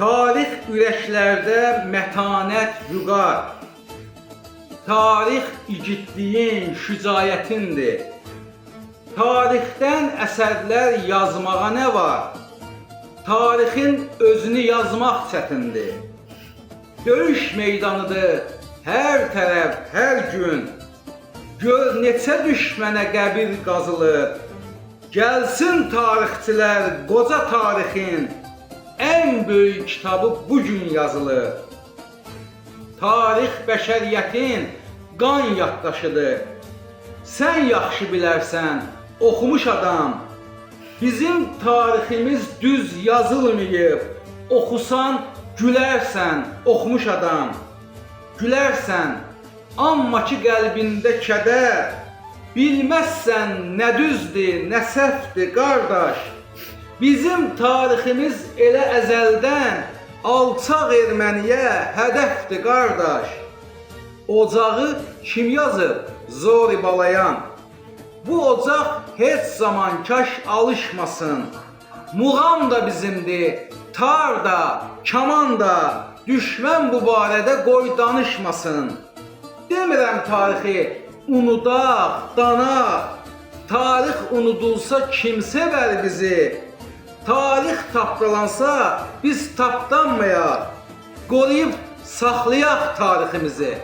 Tarix ürəklərdə mətanət vüqar, tarix igidliyin, şücayətindir. Tarixdən əsərlər yazmağa nə var? Tarixin özünü yazmaq çətindir. Döyüş meydanıdır hər tərəf, hər gün. Gör neçə düşmənə qəbir qazılır. Gəlsin tarixçilər qoca tarixin ən böyük kitabı bugün yazılır. Tarix bəşəriyyətin qan yaddaşıdır. Sən yaxşı bilərsən, oxumuş adam. Bizim tariximiz düz yazılmayıb. Oxusan gülərsən, oxumuş adam. Gülərsən, amma ki qəlbində kədər. Bilməzsən nə düzdür, nə səhvdir qardaş. Bizim tariximiz elə əzəldən alçaq erməniyə hədəfdir qardaş. Ocağı kim yazıb? Zori Balayan. Bu ocaq heç zaman kaş alışmasın. Muğam da bizimdir, tar da, kaman da. Düşmən bu barədə qoy danışmasın. Demirəm tarixi unudaq, danaq. Tarix unudulsa kim sevər bizi? Tarix tapdalansa biz tapdanmayaq. Qoruyub saxlayaq tariximizi.